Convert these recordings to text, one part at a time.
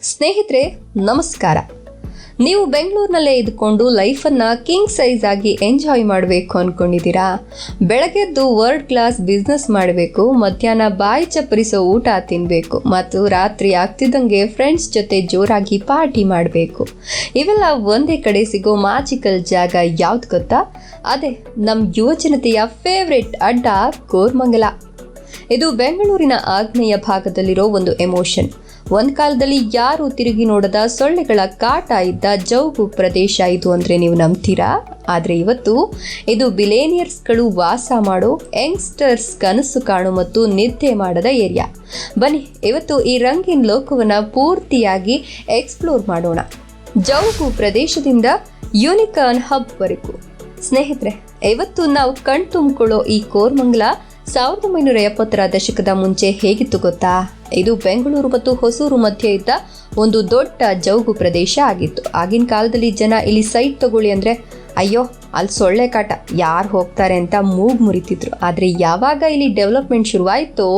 ಸ್ನೇಹಿತರೆ ನಮಸ್ಕಾರ. ನೀವು ಬೆಂಗಳೂರಿನಲ್ಲೇ ಇದ್ಕೊಂಡು ಲೈಫನ್ನು ಕಿಂಗ್ ಸೈಜ್ ಆಗಿ ಎಂಜಾಯ್ ಮಾಡಬೇಕು ಅಂದ್ಕೊಂಡಿದ್ದೀರಾ? ಬೆಳಗ್ಗೆದ್ದು ವರ್ಲ್ಡ್ ಕ್ಲಾಸ್ ಬಿಸ್ನೆಸ್ ಮಾಡಬೇಕು, ಮಧ್ಯಾಹ್ನ ಬಾಯಿ ಚಪ್ಪರಿಸೋ ಊಟ ತಿನ್ನಬೇಕು ಮತ್ತು ರಾತ್ರಿ ಆಗ್ತಿದ್ದಂಗೆ ಫ್ರೆಂಡ್ಸ್ ಜೊತೆ ಜೋರಾಗಿ ಪಾರ್ಟಿ ಮಾಡಬೇಕು. ಇವೆಲ್ಲ ಒಂದೇ ಕಡೆ ಸಿಗೋ ಮ್ಯಾಜಿಕಲ್ ಜಾಗ ಯಾವ್ದು ಗೊತ್ತಾ? ಅದೇ ನಮ್ಮ ಯುವಜನತೆಯ ಫೇವ್ರೆಟ್ ಅಡ್ಡ ಕೋರಮಂಗಲ. ಇದು ಬೆಂಗಳೂರಿನ ಆಗ್ನೇಯ ಭಾಗದಲ್ಲಿರೋ ಒಂದು ಎಮೋಷನ್. ಒಂದು ಕಾಲದಲ್ಲಿ ಯಾರು ತಿರುಗಿ ನೋಡದ ಸೊಳ್ಳೆಗಳ ಕಾಟ ಇದ್ದ ಜೌಗು ಪ್ರದೇಶ ಇದು ಅಂದರೆ ನೀವು ನಂಬ್ತೀರಾ? ಆದರೆ ಇವತ್ತು ಇದು ಬಿಲೇನಿಯರ್ಸ್ಗಳು ವಾಸ ಮಾಡೋ, ಯಂಗ್ಸ್ಟರ್ಸ್ ಕನಸು ಕಾಣು ಮತ್ತು ನಿದ್ದೆ ಮಾಡದ ಏರಿಯಾ. ಬನ್ನಿ ಇವತ್ತು ಈ ರಂಗಿನ ಲೋಕವನ್ನು ಪೂರ್ತಿಯಾಗಿ ಎಕ್ಸ್ಪ್ಲೋರ್ ಮಾಡೋಣ, ಜೌಗು ಪ್ರದೇಶದಿಂದ ಯೂನಿಕಾರ್ನ್ ಹಬ್ವರೆಗೂ. ಸ್ನೇಹಿತರೆ, ಇವತ್ತು ನಾವು ಕಣ್ತುಂಬಿಕೊಳ್ಳೋ ಈ ಕೋರಮಂಗಲ 1970ರ ದಶಕದ ಮುಂಚೆ ಹೇಗಿತ್ತು ಗೊತ್ತಾ? ಇದು ಬೆಂಗಳೂರು ಮತ್ತು ಹೊಸೂರು ಮಧ್ಯೆ ಇದ್ದ ಒಂದು ದೊಡ್ಡ ಜೌಗು ಪ್ರದೇಶ ಆಗಿತ್ತು. ಆಗಿನ ಕಾಲದಲ್ಲಿ ಜನ ಇಲ್ಲಿ ಸೈಟ್ ತಗೊಳ್ಳಿ ಅಂದರೆ ಅಯ್ಯೋ ಅಲ್ಲಿ ಸೊಳ್ಳೆ ಕಾಟ, ಯಾರು ಹೋಗ್ತಾರೆ ಅಂತ ಮೂಗು ಮುರಿತಿದ್ರು. ಆದರೆ ಯಾವಾಗ ಇಲ್ಲಿ ಡೆವಲಪ್ಮೆಂಟ್ ಶುರುವಾಯಿತೋ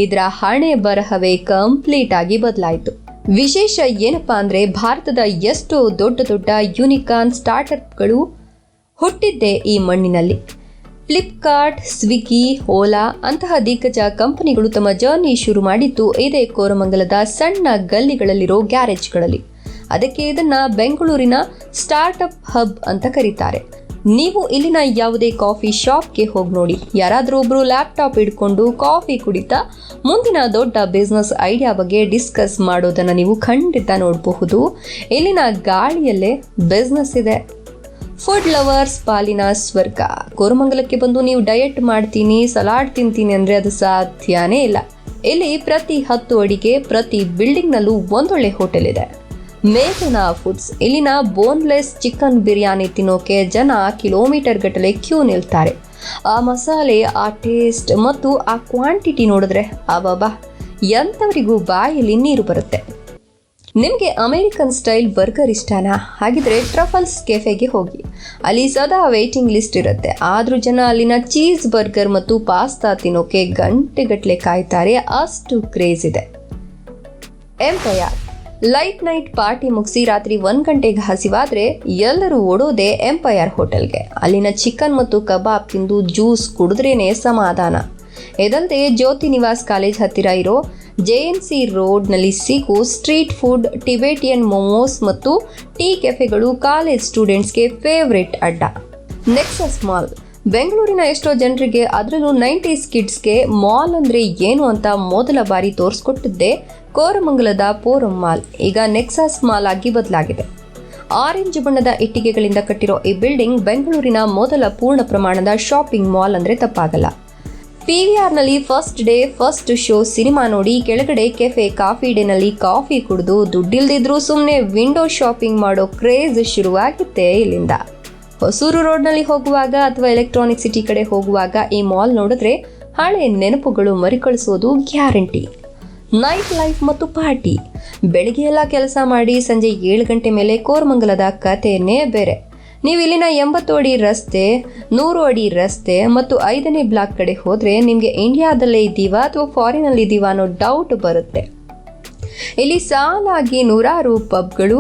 ಇದರ ಹಣೆ ಬರಹವೇ ಕಂಪ್ಲೀಟ್ ಆಗಿ ಬದಲಾಯಿತು. ವಿಶೇಷ ಏನಪ್ಪಾ ಅಂದರೆ ಭಾರತದ ಎಷ್ಟೋ ದೊಡ್ಡ ದೊಡ್ಡ ಯೂನಿಕಾರ್ನ್ ಸ್ಟಾರ್ಟ್ಅಪ್ಗಳು ಹುಟ್ಟಿದ್ದೇ ಈ ಮಣ್ಣಿನಲ್ಲಿ. ಫ್ಲಿಪ್ಕಾರ್ಟ್, ಸ್ವಿಗ್ಗಿ, ಓಲಾ ಅಂತಹ ದಿಗ್ಗಜ ಕಂಪನಿಗಳು ತಮ್ಮ ಜರ್ನಿ ಶುರು ಮಾಡಿದ್ದು ಇದೇ ಕೋರಮಂಗಲದ ಸಣ್ಣ ಗಲ್ಲಿಗಳಲ್ಲಿರೋ ಗ್ಯಾರೇಜ್ಗಳಲ್ಲಿ. ಅದಕ್ಕೆ ಇದನ್ನ ಬೆಂಗಳೂರಿನ ಸ್ಟಾರ್ಟ್ಅಪ್ ಹಬ್ ಅಂತ ಕರೀತಾರೆ. ನೀವು ಇಲ್ಲಿನ ಯಾವುದೇ ಕಾಫಿ ಶಾಪ್ಗೆ ಹೋಗಿ ನೋಡಿ, ಯಾರಾದರೂ ಒಬ್ರು ಲ್ಯಾಪ್ಟಾಪ್ ಹಿಡ್ಕೊಂಡು ಕಾಫಿ ಕುಡಿತಾ ಮುಂದಿನ ದೊಡ್ಡ ಬಿಸ್ನೆಸ್ ಐಡಿಯಾ ಬಗ್ಗೆ ಡಿಸ್ಕಸ್ ಮಾಡೋದನ್ನು ನೀವು ಖಂಡಿತ ನೋಡಬಹುದು. ಇಲ್ಲಿನ ಗಾಳಿಯಲ್ಲೇ ಬಿಸ್ನೆಸ್ ಇದೆ. ಫುಡ್ ಲವರ್ಸ್ ಪಾಲಿನ ಸ್ವರ್ಗ. ಕೋರಮಂಗಲಕ್ಕೆ ಬಂದು ನೀವು ಡಯಟ್ ಮಾಡ್ತೀನಿ, ಸಲಾಡ್ ತಿಂತೀನಿ ಅಂದರೆ ಅದು ಸಾಧ್ಯನೇ ಇಲ್ಲ. ಇಲ್ಲಿ ಪ್ರತಿ 10 ಅಡಿಗೆ ಪ್ರತಿ ಬಿಲ್ಡಿಂಗ್ನಲ್ಲೂ ಒಂದೊಳ್ಳೆ ಹೋಟೆಲ್ ಇದೆ. ಮೇಘನಾ ಫುಡ್ಸ್. ಇಲ್ಲಿನ ಬೋನ್ಲೆಸ್ ಚಿಕನ್ ಬಿರಿಯಾನಿ ತಿನ್ನೋಕೆ ಜನ ಕಿಲೋಮೀಟರ್ ಗಟ್ಟಲೆ ಕ್ಯೂ ನಿಲ್ತಾರೆ. ಆ ಮಸಾಲೆ, ಆ ಟೇಸ್ಟ್ ಮತ್ತು ಆ ಕ್ವಾಂಟಿಟಿ ನೋಡಿದ್ರೆ ಅಬ್ಬಬ್ಬಾ, ಎಂಥವರಿಗೂ ಬಾಯಲ್ಲಿ ನೀರು ಬರುತ್ತೆ. ನಿಮಗೆ ಅಮೇರಿಕನ್ ಸ್ಟೈಲ್ ಬರ್ಗರ್ ಇಷ್ಟನಾ? ಹಾಗಿದ್ರೆ ಟ್ರಫಲ್ಸ್ ಕೆಫೆಗೆ ಹೋಗಿ, ಅಲ್ಲಿ ಸದಾ ವೇಟಿಂಗ್ ಲಿಸ್ಟ್ ಇರುತ್ತೆ. ಆದರೂ ಜನ ಅಲ್ಲಿನ ಚೀಸ್ ಬರ್ಗರ್ ಮತ್ತು ಪಾಸ್ತಾ ತಿನ್ನೋಕೆ ಗಂಟೆಗಟ್ಟಲೆ ಕಾಯ್ತಾರೆ, ಅಷ್ಟು ಕ್ರೇಜ್ ಇದೆ. ಎಂಪೈರ್. ಲೈಟ್ ನೈಟ್ ಪಾರ್ಟಿ ಮುಗಿಸಿ ರಾತ್ರಿ 1 ಗಂಟೆಗೆ ಹಸಿವಾದ್ರೆ ಎಲ್ಲರೂ ಓಡೋದೆ ಎಂಪೈರ್ ಹೋಟೆಲ್ಗೆ. ಅಲ್ಲಿನ ಚಿಕನ್ ಮತ್ತು ಕಬಾಬ್ ತಿಂದು ಜ್ಯೂಸ್ ಕುಡಿದ್ರೇನೆ ಸಮಾಧಾನ. ಇದಲ್ಲದೆ ಜ್ಯೋತಿ ನಿವಾಸ್ ಕಾಲೇಜ್ ಹತ್ತಿರ ಇರೋ JNC ರೋಡ್ನಲ್ಲಿ ಸಿಗೋ ಸ್ಟ್ರೀಟ್ ಫುಡ್, ಟಿಬೆಟಿಯನ್ ಮೋಮೋಸ್ ಮತ್ತು ಟೀ ಕೆಫೆಗಳು ಕಾಲೇಜ್ ಸ್ಟೂಡೆಂಟ್ಸ್ಗೆ ಫೇವ್ರೆಟ್ ಅಡ್ಡ. Nexus mall. ಬೆಂಗಳೂರಿನ ಎಷ್ಟೋ ಜನರಿಗೆ, ಅದರಲ್ಲೂ 90s ಕಿಡ್ಸ್ಗೆ ಮಾಲ್ ಅಂದರೆ ಏನು ಅಂತ ಮೊದಲ ಬಾರಿ ತೋರಿಸ್ಕೊಟ್ಟಿದ್ದೆ ಕೋರಮಂಗಲದ ಫೋರಂ ಮಾಲ್. ಈಗ ನೆಕ್ಸಸ್ ಮಾಲ್ ಆಗಿ ಬದಲಾಗಿದೆ. ಆರೆಂಜ್ ಬಣ್ಣದ ಇಟ್ಟಿಗೆಗಳಿಂದ ಕಟ್ಟಿರೋ ಈ ಬಿಲ್ಡಿಂಗ್ ಬೆಂಗಳೂರಿನ ಮೊದಲ ಪೂರ್ಣ ಪ್ರಮಾಣದ ಶಾಪಿಂಗ್ ಮಾಲ್ ಅಂದರೆ ತಪ್ಪಾಗಲ್ಲ. PVRನಲ್ಲಿ first day first show cinema ನೋಡಿ, ಕೆಳಗಡೆ ಕೆಫೆ ಕಾಫಿ ಡೇನಲ್ಲಿ ಕಾಫಿ ಕುಡಿದು ದುಡ್ಡಿಲ್ದಿದ್ರೂ ಸುಮ್ಮನೆ ವಿಂಡೋ ಶಾಪಿಂಗ್ ಮಾಡೋ ಕ್ರೇಜ್ ಶುರುವಾಗಿತ್ತೆ ಇಲ್ಲಿಂದ. ಹೊಸೂರು ರೋಡ್ನಲ್ಲಿ ಹೋಗುವಾಗ ಅಥವಾ ಎಲೆಕ್ಟ್ರಾನಿಕ್ ಸಿಟಿ ಕಡೆ ಹೋಗುವಾಗ ಈ ಮಾಲ್ ನೋಡಿದ್ರೆ ಹಳೆ ನೆನಪುಗಳು ಮರಿಕಳಿಸೋದು ಗ್ಯಾರಂಟಿ. ನೈಟ್ ಲೈಫ್ ಮತ್ತು ಪಾರ್ಟಿ. ಬೆಳಿಗ್ಗೆ ಎಲ್ಲ ಕೆಲಸ ಮಾಡಿ ಸಂಜೆ 7 ಗಂಟೆ ಮೇಲೆ ಕೋರಮಂಗಲದ ಕಥೆಯೇ ಬೇರೆ. ನೀವು ಇಲ್ಲಿನ 80 ಅಡಿ ರಸ್ತೆ, 100 ಅಡಿ ರಸ್ತೆ ಮತ್ತು 5ನೇ ಬ್ಲಾಕ್ ಕಡೆ ಹೋದರೆ ನಿಮಗೆ ಇಂಡಿಯಾದಲ್ಲೇ ಇದ್ದೀವಾ ಅಥವಾ ಫಾರಿನಲ್ಲಿ ಇದ್ದೀವಾ ಅನ್ನೋ ಡೌಟ್ ಬರುತ್ತೆ. ಇಲ್ಲಿ ಸಾಲಾಗಿ ನೂರಾರು ಪಬ್ಗಳು,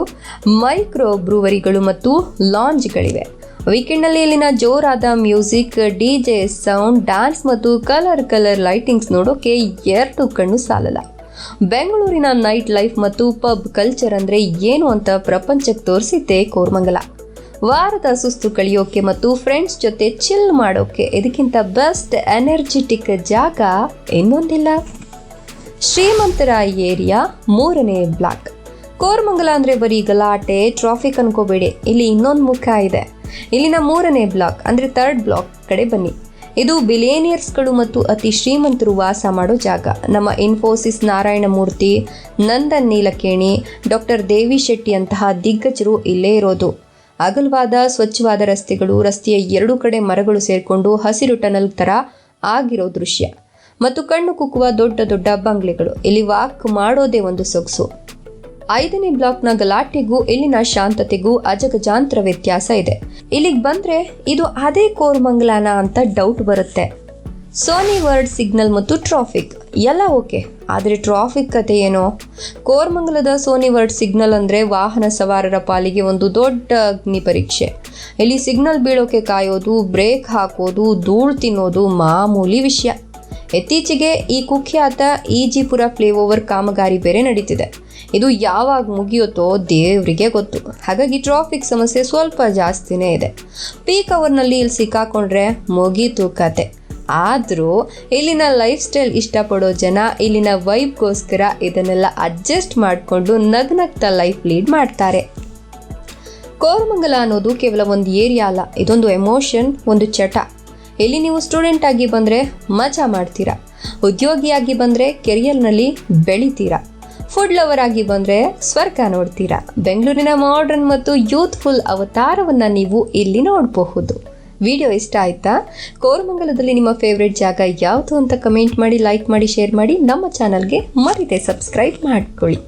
ಮೈಕ್ರೋ ಬ್ರೂವರಿಗಳು ಮತ್ತು ಲಾಂಜ್ಗಳಿವೆ. ವೀಕೆಂಡ್ನಲ್ಲಿ ಇಲ್ಲಿನ ಜೋರಾದ ಮ್ಯೂಸಿಕ್, DJ ಸೌಂಡ್, ಡ್ಯಾನ್ಸ್ ಮತ್ತು ಕಲರ್ ಲೈಟಿಂಗ್ಸ್ ನೋಡೋಕೆ 2 ಕಣ್ಣು ಸಾಲಲ್ಲ. ಬೆಂಗಳೂರಿನ ನೈಟ್ ಲೈಫ್ ಮತ್ತು ಪಬ್ ಕಲ್ಚರ್ ಅಂದರೆ ಏನು ಅಂತ ಪ್ರಪಂಚಕ್ಕೆ ತೋರಿಸಿದ್ದೆ ಕೋರಮಂಗಲ. ವಾರದ ಸುಸ್ತು ಕಳೆಯೋಕೆ ಮತ್ತು ಫ್ರೆಂಡ್ಸ್ ಜೊತೆ ಚಿಲ್ ಮಾಡೋಕೆ ಇದಕ್ಕಿಂತ ಬೆಸ್ಟ್ ಎನರ್ಜೆಟಿಕ್ ಜಾಗ ಇನ್ನೊಂದಿಲ್ಲ. ಶ್ರೀಮಂತರ ಏರಿಯಾ 3ನೇ ಬ್ಲಾಕ್. ಕೋರಮಂಗಲ ಅಂದರೆ ಬರೀ ಗಲಾಟೆ, ಟ್ರಾಫಿಕ್ ಅನ್ಕೋಬೇಡಿ. ಇಲ್ಲಿ ಇನ್ನೊಂದು ಮುಖ ಇದೆ. ಇಲ್ಲಿನ 3ನೇ ಬ್ಲಾಕ್ ಅಂದರೆ 3rd ಬ್ಲಾಕ್ ಕಡೆ ಬನ್ನಿ. ಇದು ಬಿಲಿಯನಿಯರ್ಸ್ಗಳು ಮತ್ತು ಅತಿ ಶ್ರೀಮಂತರು ವಾಸ ಮಾಡೋ ಜಾಗ. ನಮ್ಮ ಇನ್ಫೋಸಿಸ್ ನಾರಾಯಣ ಮೂರ್ತಿ, ನಂದನ್ ನೀಲಕೇಣಿ, ಡಾಕ್ಟರ್ ದೇವಿ ಶೆಟ್ಟಿ ಅಂತಹ ದಿಗ್ಗಜರು ಇಲ್ಲೇ ಇರೋದು. ಅಗಲವಾದ ಸ್ವಚ್ಛವಾದ ರಸ್ತೆಗಳು, ರಸ್ತೆಯ 2 ಕಡೆ ಮರಗಳು ಸೇರಿಕೊಂಡು ಹಸಿರು ಟನಲ್ ಥರ ಆಗಿರೋ ದೃಶ್ಯ ಮತ್ತು ಕಣ್ಣು ಕುಕ್ಕುವ ದೊಡ್ಡ ದೊಡ್ಡ ಬಂಗ್ಲೆಗಳು. ಇಲ್ಲಿ ವಾಕ್ ಮಾಡೋದೇ ಒಂದು ಸೊಗಸು. 5ನೇ ಬ್ಲಾಕ್ನ ಗಲಾಟೆಗೂ ಇಲ್ಲಿನ ಶಾಂತತೆಗೂ ಅಜಗಜಾಂತರ ವ್ಯತ್ಯಾಸ ಇದೆ. ಇಲ್ಲಿಗೆ ಬಂದರೆ ಇದು ಅದೇ ಕೋರಮಂಗಲನ ಅಂತ ಡೌಟ್ ಬರುತ್ತೆ. ಸೋನಿ ವರ್ಡ್ ಸಿಗ್ನಲ್ ಮತ್ತು ಟ್ರಾಫಿಕ್. ಎಲ್ಲ ಓಕೆ, ಆದರೆ ಟ್ರಾಫಿಕ್ ಕತೆ ಏನೋ. ಕೋರಮಂಗಲದ ಸೋನಿವರ್ಡ್ ಸಿಗ್ನಲ್ ಅಂದರೆ ವಾಹನ ಸವಾರರ ಪಾಲಿಗೆ ಒಂದು ದೊಡ್ಡ ಅಗ್ನಿ ಪರೀಕ್ಷೆ. ಇಲ್ಲಿ ಸಿಗ್ನಲ್ ಬೀಳೋಕೆ ಕಾಯೋದು, ಬ್ರೇಕ್ ಹಾಕೋದು, ಧೂಳು ತಿನ್ನೋದು ಮಾಮೂಲಿ ವಿಷಯ. ಇತ್ತೀಚೆಗೆ ಈ ಕುಖ್ಯಾತ ಈಜಿಪುರ ಫ್ಲೈಓವರ್ ಕಾಮಗಾರಿ ಬೇರೆ ನಡೀತಿದೆ. ಇದು ಯಾವಾಗ ಮುಗಿಯುತ್ತೋ ದೇವರಿಗೆ ಗೊತ್ತು. ಹಾಗಾಗಿ ಟ್ರಾಫಿಕ್ ಸಮಸ್ಯೆ ಸ್ವಲ್ಪ ಜಾಸ್ತಿನೇ ಇದೆ. ಪೀಕ್ ಅವರ್ನಲ್ಲಿ ಇಲ್ಲಿ ಸಿಕ್ಕಾಕೊಂಡ್ರೆ ಮುಗೀತು ಕತೆ. ಆದರೂ ಇಲ್ಲಿನ ಲೈಫ್ ಸ್ಟೈಲ್ ಇಷ್ಟಪಡೋ ಜನ ಇಲ್ಲಿನ ವೈಬ್ಗೋಸ್ಕರ ಇದನ್ನೆಲ್ಲ ಅಡ್ಜಸ್ಟ್ ಮಾಡಿಕೊಂಡು ನಗ್ನಗ್ತಾ ಲೈಫ್ ಲೀಡ್ ಮಾಡ್ತಾರೆ. ಕೋರಮಂಗಲ ಅನ್ನೋದು ಕೇವಲ ಒಂದು ಏರಿಯಾ ಅಲ್ಲ, ಇದೊಂದು ಎಮೋಷನ್, ಒಂದು ಚಟ. ಇಲ್ಲಿ ನೀವು ಸ್ಟೂಡೆಂಟ್ ಆಗಿ ಬಂದರೆ ಮಜಾ ಮಾಡ್ತೀರಾ, ಉದ್ಯೋಗಿಯಾಗಿ ಬಂದರೆ ಕೆರಿಯರ್ನಲ್ಲಿ ಬೆಳಿತೀರಾ, ಫುಡ್ ಲವರ್ ಆಗಿ ಬಂದರೆ ಸ್ವರ್ಗ ನೋಡ್ತೀರಾ. ಬೆಂಗಳೂರಿನ ಮಾಡರ್ನ್ ಮತ್ತು ಯೂತ್ಫುಲ್ ಅವತಾರವನ್ನು ನೀವು ಇಲ್ಲಿ ನೋಡಬಹುದು. ವಿಡಿಯೋ ಇಷ್ಟ ಆಯ್ತಾ? ಕೋರಮಂಗಲದಲ್ಲಿ ನಿಮ್ಮ ಫೇವ್ರೆಟ್ ಜಾಗ ಯಾವುದು ಅಂತ ಕಮೆಂಟ್ ಮಾಡಿ, ಲೈಕ್ ಮಾಡಿ, ಶೇರ್ ಮಾಡಿ. ನಮ್ಮ ಚಾನಲ್ಗೆ ಮರಿದೆ ಸಬ್ಸ್ಕ್ರೈಬ್ ಮಾಡ್ಕೊಳ್ಳಿ.